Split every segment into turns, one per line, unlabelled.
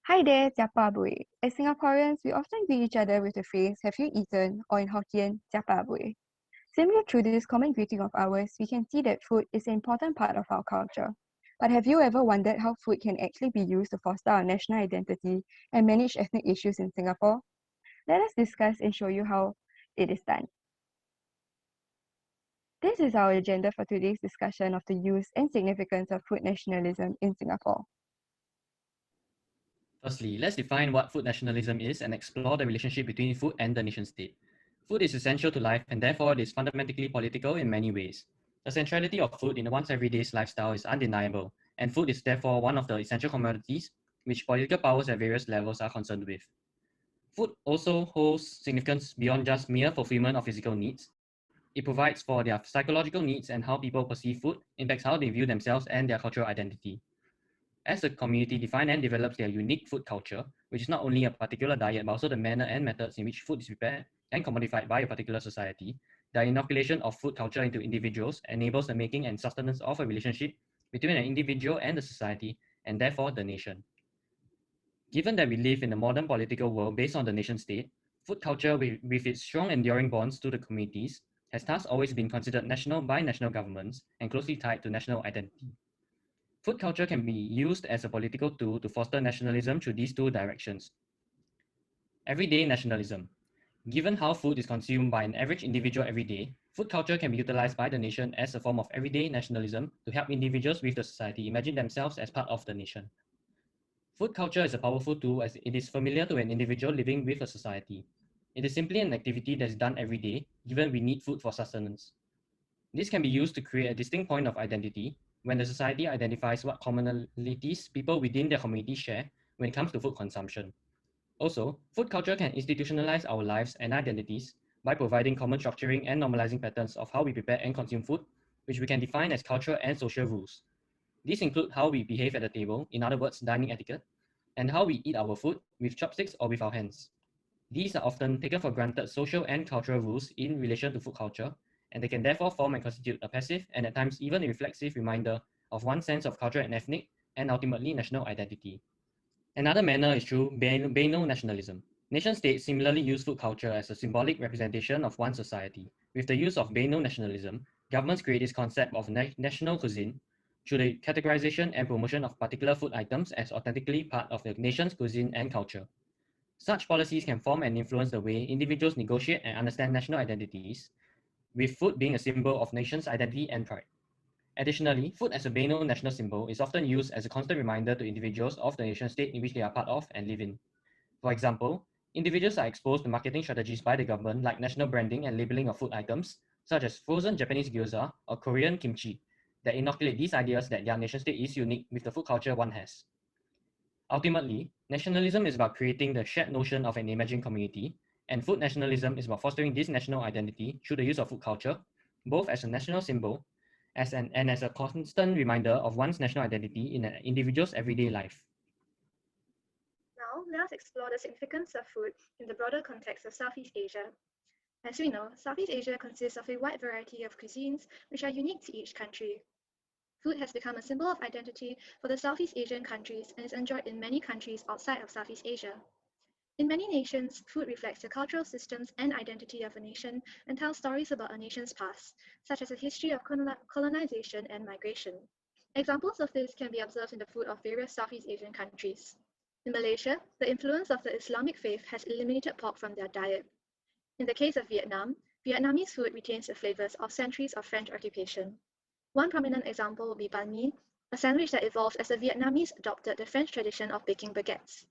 Hi there, Jiapa Bui. As Singaporeans, we often greet each other with the phrase, have you eaten? Or in Hokkien, Jiapa Bui. Similar through this common greeting of ours, we can see that food is an important part of our culture. But have you ever wondered how food can actually be used to foster our national identity and manage ethnic issues in Singapore? Let us discuss and show you how it is done. This is our agenda for today's discussion of the use and significance of food nationalism in Singapore.
Firstly, let's define what food nationalism is and explore the relationship between food and the nation state. Food is essential to life and therefore it is fundamentally political in many ways. The centrality of food in one's everyday lifestyle is undeniable, and food is therefore one of the essential commodities which political powers at various levels are concerned with. Food also holds significance beyond just mere fulfillment of physical needs. It provides for their psychological needs, and how people perceive food impacts how they view themselves and their cultural identity. As a community defines and develops their unique food culture, which is not only a particular diet but also the manner and methods in which food is prepared and commodified by a particular society, the inoculation of food culture into individuals enables the making and sustenance of a relationship between an individual and the society, and therefore the nation. Given that we live in a modern political world based on the nation state, food culture, with its strong enduring bonds to the communities, has thus always been considered national by national governments and closely tied to national identity. Food culture can be used as a political tool to foster nationalism through these two directions. Everyday nationalism. Given how food is consumed by an average individual every day, food culture can be utilized by the nation as a form of everyday nationalism to help individuals with the society imagine themselves as part of the nation. Food culture is a powerful tool as it is familiar to an individual living with a society. It is simply an activity that is done every day, given we need food for sustenance. This can be used to create a distinct point of identity when the society identifies what commonalities people within their community share when it comes to food consumption. Also, food culture can institutionalize our lives and identities by providing common structuring and normalizing patterns of how we prepare and consume food, which we can define as cultural and social rules. These include how we behave at the table, in other words, dining etiquette, and how we eat our food with chopsticks or with our hands. These are often taken for granted social and cultural rules in relation to food culture, and they can therefore form and constitute a passive and at times even a reflexive reminder of one's sense of cultural and ethnic and ultimately national identity. Another manner is through banal nationalism. Nation-states similarly use food culture as a symbolic representation of one society. With the use of banal nationalism, governments create this concept of national cuisine through the categorization and promotion of particular food items as authentically part of the nation's cuisine and culture. Such policies can form and influence the way individuals negotiate and understand national identities, with food being a symbol of nation's identity and pride. Additionally, food as a banal national symbol is often used as a constant reminder to individuals of the nation state in which they are part of and live in. For example, individuals are exposed to marketing strategies by the government like national branding and labeling of food items, such as frozen Japanese gyoza or Korean kimchi, that inoculate these ideas that their nation state is unique with the food culture one has. Ultimately, nationalism is about creating the shared notion of an imagined community, and food nationalism is about fostering this national identity through the use of food culture, both as a national symbol and as a constant reminder of one's national identity in an individual's everyday life.
Now, let us explore the significance of food in the broader context of Southeast Asia. As we know, Southeast Asia consists of a wide variety of cuisines which are unique to each country. Food has become a symbol of identity for the Southeast Asian countries and is enjoyed in many countries outside of Southeast Asia. In many nations, food reflects the cultural systems and identity of a nation and tells stories about a nation's past, such as a history of colonization and migration. Examples of this can be observed in the food of various Southeast Asian countries. In Malaysia, the influence of the Islamic faith has eliminated pork from their diet. In the case of Vietnam, Vietnamese food retains the flavors of centuries of French occupation. One prominent example would be banh mi, a sandwich that evolved as the Vietnamese adopted the French tradition of baking baguettes.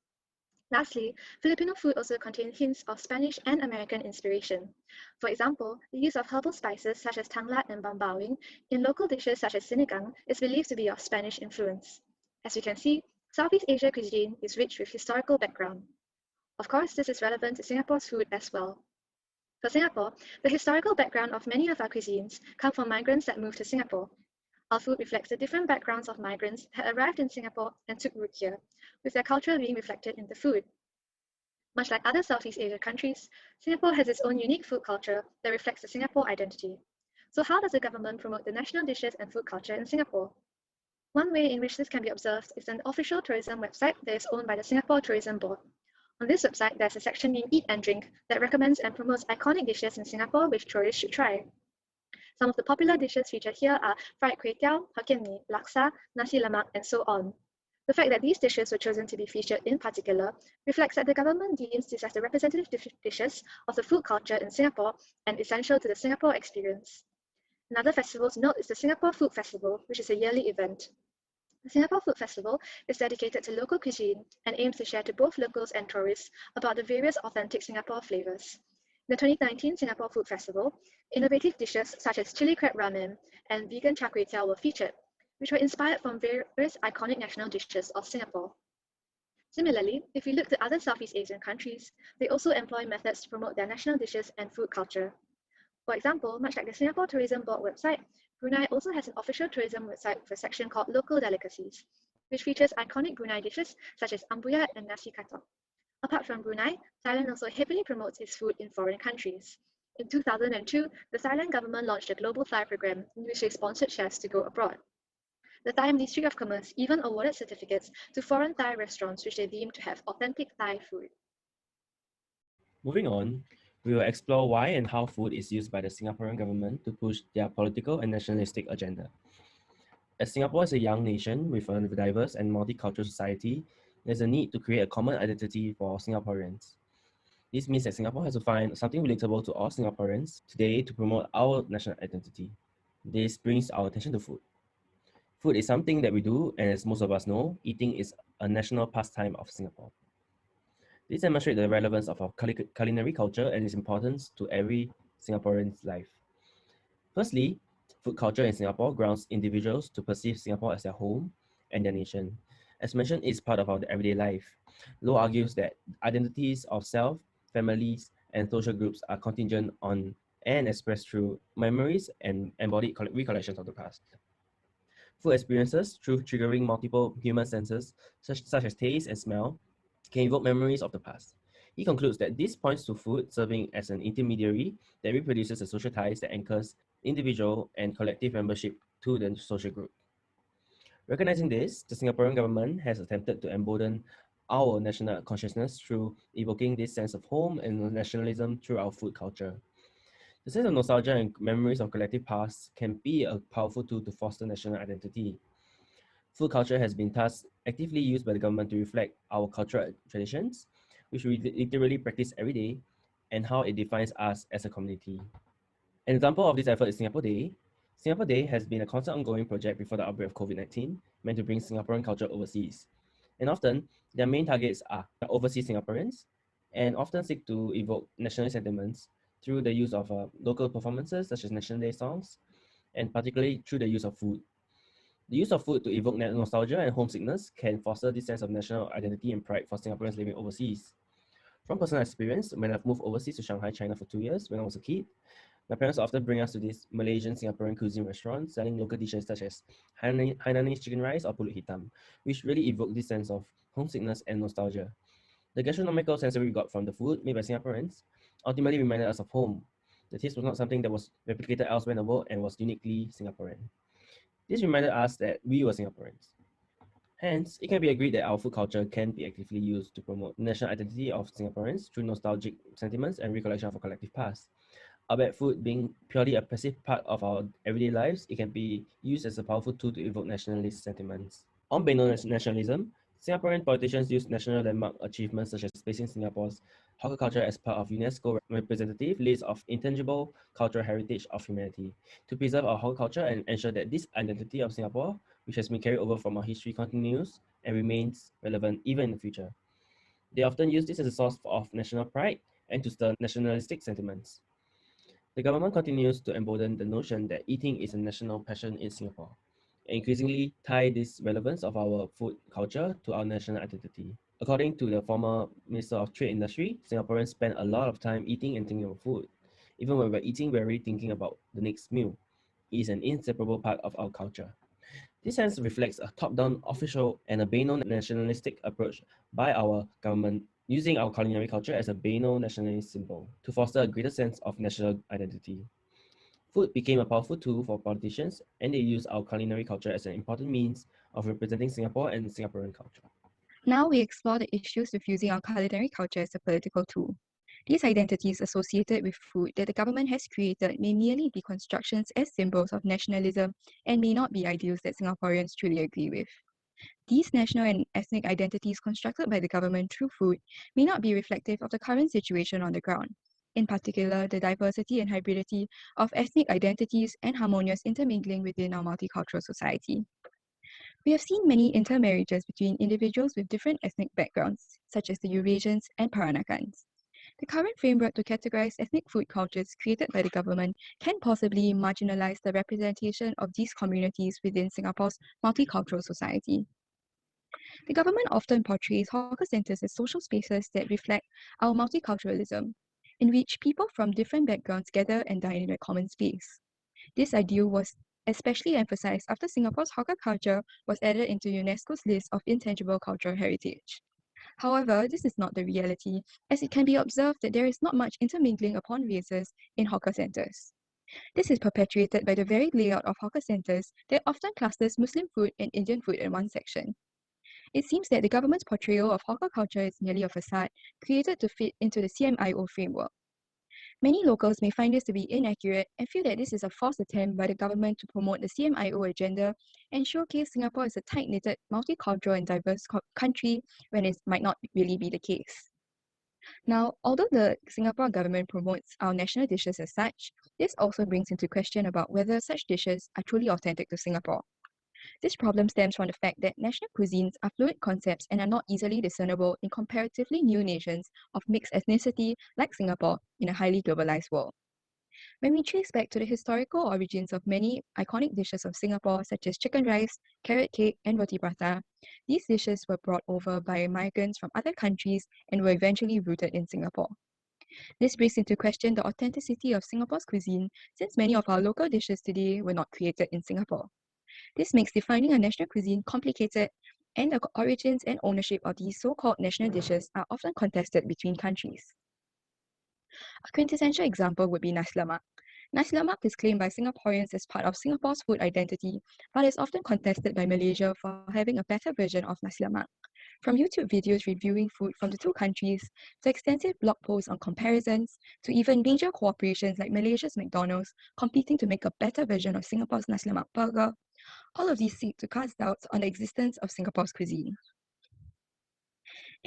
Lastly, Filipino food also contains hints of Spanish and American inspiration. For example, the use of herbal spices such as tanglat and bambawing in local dishes such as sinigang is believed to be of Spanish influence. As you can see, Southeast Asia cuisine is rich with historical background. Of course, this is relevant to Singapore's food as well. For Singapore, the historical background of many of our cuisines come from migrants that moved to Singapore. Our food reflects the different backgrounds of migrants that arrived in Singapore and took root here, with their culture being reflected in the food. Much like other Southeast Asia countries, Singapore has its own unique food culture that reflects the Singapore identity. So how does the government promote the national dishes and food culture in Singapore? One way in which this can be observed is an official tourism website that is owned by the Singapore Tourism Board. On this website, there's a section named Eat and Drink that recommends and promotes iconic dishes in Singapore which tourists should try. Some of the popular dishes featured here are fried kway teow, Hokkien mee, laksa, nasi lemak, and so on. The fact that these dishes were chosen to be featured in particular reflects that the government deems these as the representative dishes of the food culture in Singapore and essential to the Singapore experience. Another festival to note is the Singapore Food Festival, which is a yearly event. The Singapore Food Festival is dedicated to local cuisine and aims to share to both locals and tourists about the various authentic Singapore flavors. In the 2019 Singapore Food Festival, innovative dishes such as chili crab ramen and vegan char kway teow were featured, which were inspired from various iconic national dishes of Singapore. Similarly, if we look to other Southeast Asian countries, they also employ methods to promote their national dishes and food culture. For example, much like the Singapore Tourism Board website, Brunei also has an official tourism website with a section called Local Delicacies, which features iconic Brunei dishes such as ambuyat and nasi katak. Apart from Brunei, Thailand also heavily promotes its food in foreign countries. In 2002, the Thailand government launched a global Thai program in which they sponsored chefs to go abroad. The Thai Ministry of Commerce even awarded certificates to foreign Thai restaurants which they deemed to have authentic Thai food.
Moving on, we will explore why and how food is used by the Singaporean government to push their political and nationalistic agenda. As Singapore is a young nation with a diverse and multicultural society, there's a need to create a common identity for Singaporeans. This means that Singapore has to find something relatable to all Singaporeans today to promote our national identity. This brings our attention to food. Food is something that we do, and as most of us know, eating is a national pastime of Singapore. This demonstrates the relevance of our culinary culture and its importance to every Singaporean's life. Firstly, food culture in Singapore grounds individuals to perceive Singapore as their home and their nation. As mentioned, it's part of our everyday life. Loh argues that identities of self, families, and social groups are contingent on and expressed through memories and embodied recollections of the past. Food experiences, through triggering multiple human senses, such as taste and smell, can evoke memories of the past. He concludes that this points to food serving as an intermediary that reproduces the social ties that anchors individual and collective membership to the social group. Recognizing this, the Singaporean government has attempted to embolden our national consciousness through evoking this sense of home and nationalism through our food culture. The sense of nostalgia and memories of collective past can be a powerful tool to foster national identity. Food culture has been thus actively used by the government to reflect our cultural traditions, which we literally practice every day, and how it defines us as a community. An example of this effort is Singapore Day. Singapore Day has been a constant ongoing project before the outbreak of COVID-19, meant to bring Singaporean culture overseas. And often, their main targets are overseas Singaporeans, and often seek to evoke national sentiments through the use of local performances such as National Day songs, and particularly through the use of food. The use of food to evoke nostalgia and homesickness can foster this sense of national identity and pride for Singaporeans living overseas. From personal experience, when I've moved overseas to Shanghai, China for 2 years when I was a kid, my parents often bring us to these Malaysian Singaporean cuisine restaurants selling local dishes such as Hainanese chicken rice or pulut hitam, which really evoke this sense of homesickness and nostalgia. The gastronomical sensory we got from the food made by Singaporeans ultimately reminded us of home. The taste was not something that was replicated elsewhere in the world and was uniquely Singaporean. This reminded us that we were Singaporeans. Hence, it can be agreed that our food culture can be actively used to promote the national identity of Singaporeans through nostalgic sentiments and recollection of our collective past. Albeit food being purely a passive part of our everyday lives, it can be used as a powerful tool to evoke nationalist sentiments. On banal nationalism, Singaporean politicians use national landmark achievements such as placing Singapore's hawker culture as part of UNESCO representative list of intangible cultural heritage of humanity to preserve our hawker culture and ensure that this identity of Singapore, which has been carried over from our history, continues and remains relevant even in the future. They often use this as a source of national pride and to stir nationalistic sentiments. The government continues to embolden the notion that eating is a national passion in Singapore, and increasingly tie this relevance of our food culture to our national identity. According to the former Minister of Trade Industry, Singaporeans spend a lot of time eating and thinking about food. Even when we're eating, we're already thinking about the next meal. It is an inseparable part of our culture. This hence reflects a top-down official and a banal nationalistic approach by our government using our culinary culture as a banal nationalist symbol to foster a greater sense of national identity. Food became a powerful tool for politicians, and they used our culinary culture as an important means of representing Singapore and Singaporean culture.
Now we explore the issues with using our culinary culture as a political tool. These identities associated with food that the government has created may merely be constructions as symbols of nationalism and may not be ideals that Singaporeans truly agree with. These national and ethnic identities constructed by the government through food may not be reflective of the current situation on the ground, in particular the diversity and hybridity of ethnic identities and harmonious intermingling within our multicultural society. We have seen many intermarriages between individuals with different ethnic backgrounds, such as the Eurasians and Peranakans. The current framework to categorize ethnic food cultures created by the government can possibly marginalize the representation of these communities within Singapore's multicultural society. The government often portrays hawker centers as social spaces that reflect our multiculturalism, in which people from different backgrounds gather and dine in a common space. This ideal was especially emphasized after Singapore's hawker culture was added into UNESCO's list of intangible cultural heritage. However, this is not the reality, as it can be observed that there is not much intermingling upon races in hawker centers. This is perpetuated by the very layout of hawker centers that often clusters Muslim food and Indian food in one section. It seems that the government's portrayal of hawker culture is merely a facade created to fit into the CMIO framework. Many locals may find this to be inaccurate and feel that this is a false attempt by the government to promote the CMIO agenda and showcase Singapore as a tight-knitted, multicultural and diverse country when it might not really be the case. Now, although the Singapore government promotes our national dishes as such, this also brings into question about whether such dishes are truly authentic to Singapore. This problem stems from the fact that national cuisines are fluid concepts and are not easily discernible in comparatively new nations of mixed ethnicity like Singapore in a highly globalized world. When we trace back to the historical origins of many iconic dishes of Singapore, such as chicken rice, carrot cake, and roti prata, these dishes were brought over by migrants from other countries and were eventually rooted in Singapore. This brings into question the authenticity of Singapore's cuisine, since many of our local dishes today were not created in Singapore. This makes defining a national cuisine complicated, and the origins and ownership of these so-called national dishes are often contested between countries. A quintessential example would be nasi lemak. Nasi lemak is claimed by Singaporeans as part of Singapore's food identity, but is often contested by Malaysia for having a better version of nasi lemak. From YouTube videos reviewing food from the two countries, to extensive blog posts on comparisons, to even major cooperations like Malaysia's McDonald's competing to make a better version of Singapore's nasi lemak burger, all of these seek to cast doubts on the existence of Singapore's cuisine.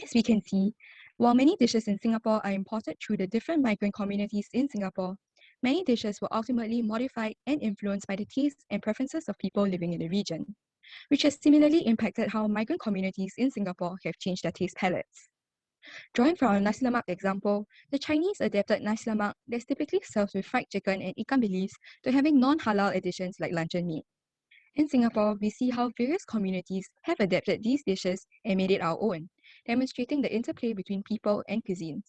As we can see, while many dishes in Singapore are imported through the different migrant communities in Singapore, many dishes were ultimately modified and influenced by the tastes and preferences of people living in the region, which has similarly impacted how migrant communities in Singapore have changed their taste palettes. Drawing from our nasi lemak example, the Chinese adapted nasi lemak that's typically served with fried chicken and ikan bilis to having non-halal additions like luncheon meat. In Singapore, we see how various communities have adapted these dishes and made it our own, demonstrating the interplay between people and cuisines.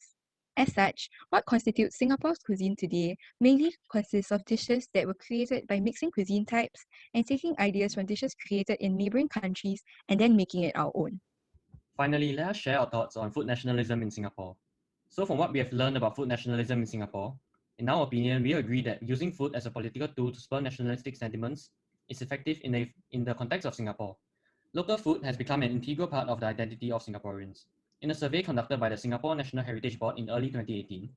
As such, what constitutes Singapore's cuisine today mainly consists of dishes that were created by mixing cuisine types and taking ideas from dishes created in neighboring countries and then making it our own.
Finally, let us share our thoughts on food nationalism in Singapore. So from what we have learned about food nationalism in Singapore, in our opinion, we agree that using food as a political tool to spur nationalistic sentiments is effective in the context of Singapore. Local food has become an integral part of the identity of Singaporeans. In a survey conducted by the Singapore National Heritage Board in early 2018,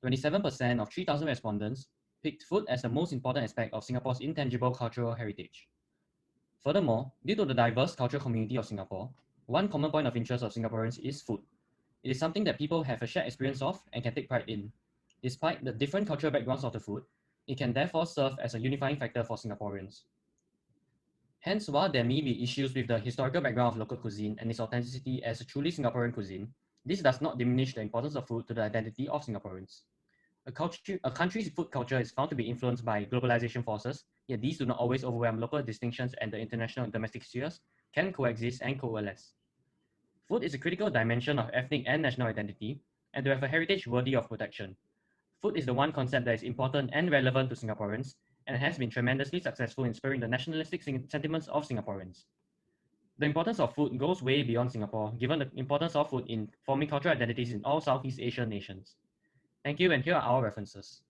27% of 3,000 respondents picked food as the most important aspect of Singapore's intangible cultural heritage. Furthermore, due to the diverse cultural community of Singapore, one common point of interest of Singaporeans is food. It is something that people have a shared experience of and can take pride in. Despite the different cultural backgrounds of the food, it can therefore serve as a unifying factor for Singaporeans. Hence, while there may be issues with the historical background of local cuisine and its authenticity as a truly Singaporean cuisine, this does not diminish the importance of food to the identity of Singaporeans. A country's food culture is found to be influenced by globalization forces, yet these do not always overwhelm local distinctions, and the international and domestic spheres can coexist and coalesce. Food is a critical dimension of ethnic and national identity, and to have a heritage worthy of protection. Food is the one concept that is important and relevant to Singaporeans, and has been tremendously successful in spurring the nationalistic sentiments of Singaporeans. The importance of food goes way beyond Singapore, given the importance of food in forming cultural identities in all Southeast Asian nations. Thank you, and here are our references.